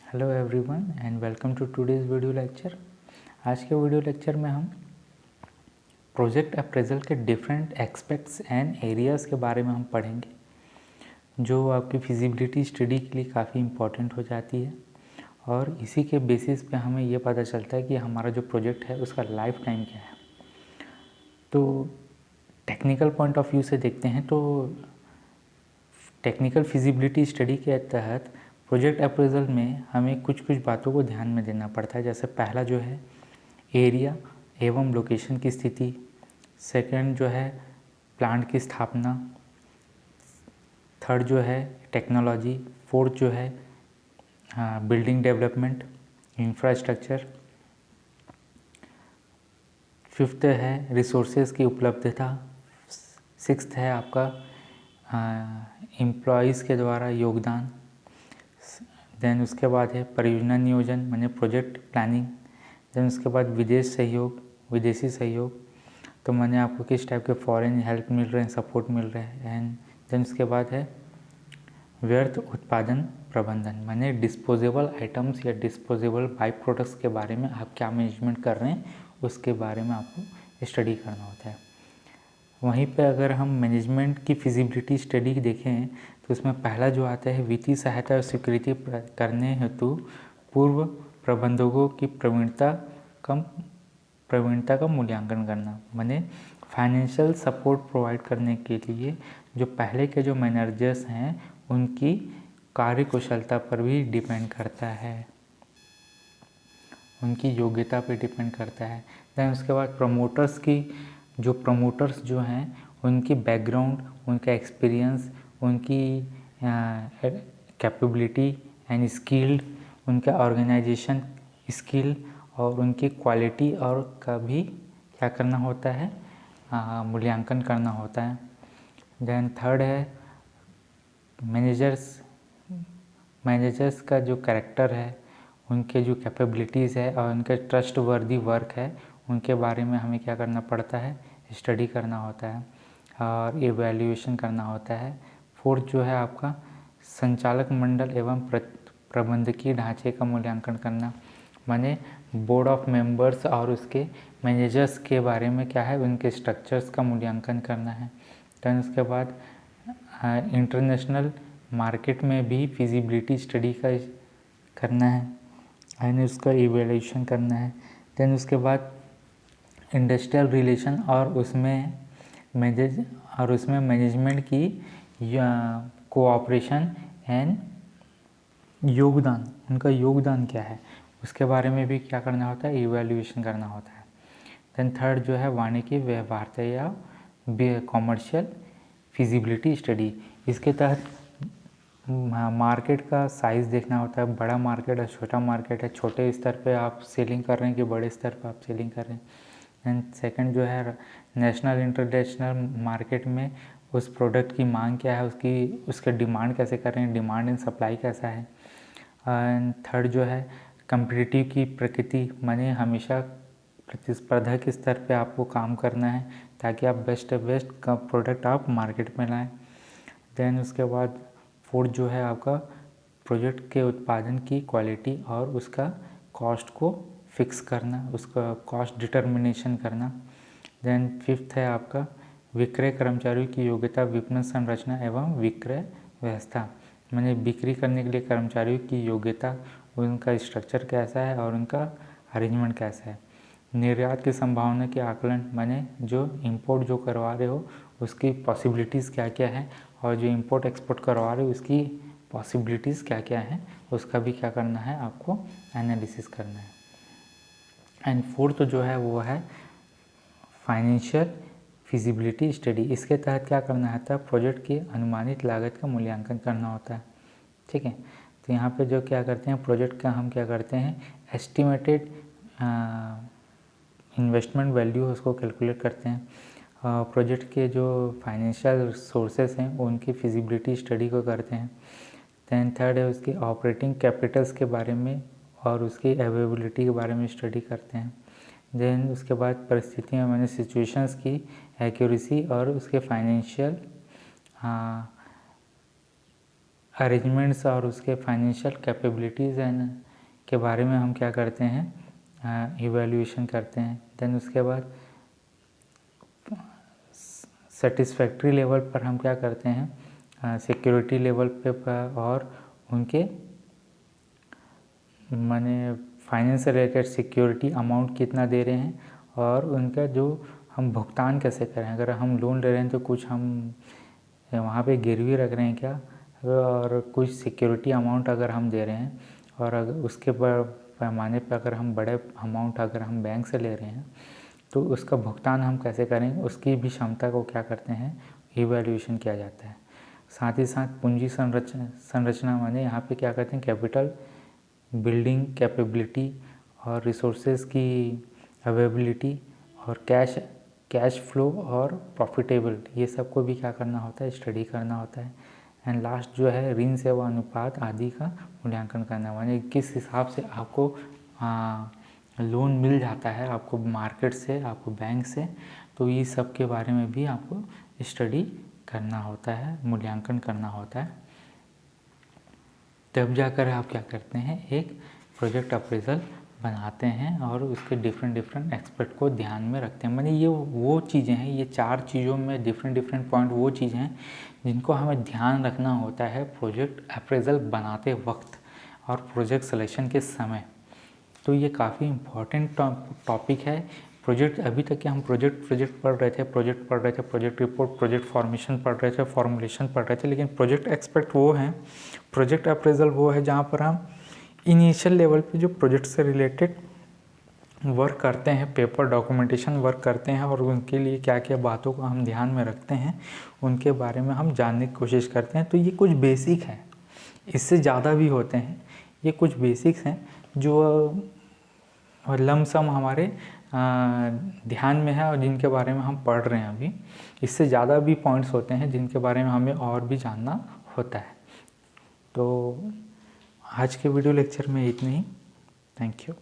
Hello everyone and welcome to today's video lecture. आज के video lecture में हम प्रोजेक्ट अप्रेजल के डिफरेंट एस्पेक्ट्स एंड एरियाज़ के बारे में हम पढ़ेंगे, जो आपकी फिजिबिलिटी स्टडी के लिए काफ़ी इम्पोर्टेंट हो जाती है। और इसी के बेसिस पे हमें ये पता चलता है कि हमारा जो प्रोजेक्ट है उसका लाइफ टाइम क्या है। तो टेक्निकल पॉइंट ऑफ व्यू से देखते हैं तो टेक्निकल फिजिबिलिटी स्टडी के तहत प्रोजेक्ट अप्रेजल में हमें कुछ बातों को ध्यान में देना पड़ता है। जैसे पहला जो है एरिया एवं लोकेशन की स्थिति, सेकंड जो है प्लांट की स्थापना, थर्ड जो है टेक्नोलॉजी, फोर्थ जो है बिल्डिंग डेवलपमेंट इंफ्रास्ट्रक्चर, फिफ्थ है रिसोर्सेज की उपलब्धता, सिक्स्थ है आपका एम्प्लॉयज़ के द्वारा योगदान, देन उसके बाद है परियोजना नियोजन माने प्रोजेक्ट प्लानिंग, देन उसके बाद विदेशी सहयोग, तो माने आपको किस टाइप के फॉरेन हेल्प मिल रहे हैं, सपोर्ट मिल रहे हैं। एंड देन उसके बाद है व्यर्थ उत्पादन प्रबंधन माने डिस्पोजेबल आइटम्स या डिस्पोजेबल बाई प्रोडक्ट्स के बारे में आप क्या मैनेजमेंट कर रहे हैं उसके बारे में आपको स्टडी करना होता है। वहीं पे अगर हम मैनेजमेंट की फिजिबिलिटी स्टडी देखें तो उसमें पहला जो आता है वित्तीय सहायता और स्वीकृति करने हेतु पूर्व प्रबंधकों की प्रवीणता का मूल्यांकन करना, माने फाइनेंशियल सपोर्ट प्रोवाइड करने के लिए जो पहले के जो मैनेजर्स हैं उनकी कार्यकुशलता पर भी डिपेंड करता है, उनकी योग्यता पे डिपेंड करता है। दैन उसके बाद प्रमोटर्स जो हैं उनकी बैकग्राउंड, उनका एक्सपीरियंस, उनकी कैपेबिलिटी एंड स्किल्ड, उनका ऑर्गेनाइजेशन स्किल और उनकी क्वालिटी और का भी क्या करना होता है, मूल्यांकन करना होता है। देन थर्ड है मैनेजर्स का जो कैरेक्टर है, उनके जो कैपेबिलिटीज़ है और उनके ट्रस्ट वर्दी वर्क है उनके बारे में हमें क्या करना पड़ता है, स्टडी करना होता है और इवैल्यूएशन करना होता है। फोर्थ जो है आपका संचालक मंडल एवं प्रबंधकीय ढांचे का मूल्यांकन करना, माने बोर्ड ऑफ मेंबर्स और उसके मैनेजर्स के बारे में क्या है, उनके स्ट्रक्चर्स का मूल्यांकन करना है। देन उसके बाद इंटरनेशनल मार्केट में भी फिजिबिलिटी स्टडी का करना है एंड उसका इवैल्यूएशन करना है। देन उसके बाद इंडस्ट्रियल रिलेशन और उसमें मैनेजमेंट की कोऑपरेशन एंड योगदान, उनका योगदान क्या है उसके बारे में भी क्या करना होता है, इवैल्यूएशन करना होता है। देन थर्ड जो है वाणिज्यिक व्यवहार्यता या कॉमर्शियल फिजिबिलिटी स्टडी, इसके तहत मार्केट का साइज़ देखना होता है, बड़ा मार्केट है छोटा मार्केट है, छोटे स्तर पे आप सेलिंग कर रहे हैं कि बड़े स्तर पे आप सेलिंग कर रहे हैं। एंड सेकंड जो है नेशनल इंटरनेशनल मार्केट में उस प्रोडक्ट की मांग क्या है, उसके डिमांड कैसे कर रहे हैं, डिमांड एंड सप्लाई कैसा है। एंड थर्ड जो है कम्पिटिटिव की प्रकृति, माने हमेशा प्रतिस्पर्धा के स्तर पे आपको काम करना है ताकि आप बेस्ट का प्रोडक्ट आप मार्केट में लाएं। देन उसके बाद फोर्थ जो है आपका प्रोजेक्ट के उत्पादन की क्वालिटी और उसका कॉस्ट को फिक्स करना, उसका कॉस्ट डिटर्मिनेशन करना। देन फिफ्थ है आपका विक्रय कर्मचारियों की योग्यता, विपणन संरचना एवं विक्रय व्यवस्था, माने बिक्री करने के लिए कर्मचारियों की योग्यता, उनका स्ट्रक्चर कैसा है और उनका अरेंजमेंट कैसा है। निर्यात की संभावना के आकलन, माने जो इंपोर्ट जो करवा रहे हो उसकी पॉसिबिलिटीज़ क्या क्या है और जो इंपोर्ट एक्सपोर्ट करवा रहे हो उसकी पॉसिबिलिटीज़ क्या क्या हैं उसका भी क्या करना है, आपको एनालिसिस करना है। एंड फोर्थ जो है वो है फाइनेंशियल फिजिबिलिटी स्टडी, इसके तहत क्या करना होता है, प्रोजेक्ट की अनुमानित लागत का मूल्यांकन करना होता है। ठीक है, तो यहाँ पे जो क्या करते हैं प्रोजेक्ट का हम क्या करते हैं एस्टिमेटेड इन्वेस्टमेंट वैल्यू उसको कैलकुलेट करते हैं। प्रोजेक्ट के जो फाइनेंशियल सोर्सेस हैं उनकी फिजिबिलिटी स्टडी को करते हैं। दैन थर्ड है उसकी ऑपरेटिंग कैपिटल्स के बारे में और उसकी अवेलेबिलिटी के बारे में स्टडी करते हैं। देन उसके बाद परिस्थितियाँ माने सिचुएशंस की एक्यूरेसी और उसके फाइनेंशियल अरेंजमेंट्स और उसके फाइनेंशियल कैपेबिलिटीज़ एंड के बारे में हम क्या करते हैं, इवैल्यूएशन करते हैं। देन उसके बाद सेटिस्फैक्ट्री लेवल पर हम क्या करते हैं, सिक्योरिटी लेवल पे और उनके माने फाइनेंस से रिलेटेड सिक्योरिटी अमाउंट कितना दे रहे हैं और उनका जो हम भुगतान कैसे करें। अगर हम लोन ले रहे हैं तो कुछ हम वहाँ पे गिरवी रख रहे हैं क्या, और कुछ सिक्योरिटी अमाउंट अगर हम दे रहे हैं और अगर उसके पैमाने पर अगर हम बड़े अमाउंट अगर हम बैंक से ले रहे हैं तो उसका भुगतान हम कैसे करेंगे, उसकी भी क्षमता को क्या करते हैं, इवैल्यूएशन किया जाता है। साथ ही साथ पूंजी संरचना माने यहाँ पे क्या करते हैं, कैपिटल बिल्डिंग कैपेबिलिटी और रिसोर्सेज की अवेलेबिलिटी और कैश फ्लो और प्रॉफिटेबिलिटी, ये सब को भी क्या करना होता है, स्टडी करना होता है। एंड लास्ट जो है ऋण सेवा अनुपात आदि का मूल्यांकन करना, माने किस हिसाब से आपको लोन मिल जाता है आपको मार्केट से, आपको बैंक से, तो ये सब के बारे में भी आपको स्टडी करना होता है, मूल्यांकन करना होता है। तब जाकर आप क्या करते हैं, एक प्रोजेक्ट अप्रेजल बनाते हैं और उसके डिफरेंट एक्सपर्ट को ध्यान में रखते हैं। माने ये वो चीज़ें हैं, ये 4 चीज़ों में डिफरेंट पॉइंट वो चीज़ें हैं जिनको हमें ध्यान रखना होता है प्रोजेक्ट अप्रेजल बनाते वक्त और प्रोजेक्ट सिलेक्शन के समय। तो ये काफ़ी इम्पॉर्टेंट टॉपिक है। प्रोजेक्ट अभी तक के हम प्रोजेक्ट पढ़ रहे थे, प्रोजेक्ट रिपोर्ट, प्रोजेक्ट फॉर्मेशन पढ़ रहे थे, फॉर्मुलेशन पढ़ रहे थे, लेकिन प्रोजेक्ट एक्सपर्ट वो हैं, प्रोजेक्ट अप्रेजल वो है जहाँ पर हम इनिशियल लेवल पे जो प्रोजेक्ट से रिलेटेड वर्क करते हैं, पेपर डॉक्यूमेंटेशन वर्क करते हैं और उनके लिए क्या क्या बातों को हम ध्यान में रखते हैं उनके बारे में हम जानने की कोशिश करते हैं। तो ये कुछ बेसिक है, इससे ज़्यादा भी होते हैं, ये कुछ बेसिक्स हैं जो लमसम हमारे ध्यान में है और जिनके बारे में हम पढ़ रहे हैं अभी। इससे ज़्यादा भी पॉइंट्स होते हैं जिनके बारे में हमें और भी जानना होता है। तो आज के वीडियो लेक्चर में इतना ही। Thank you.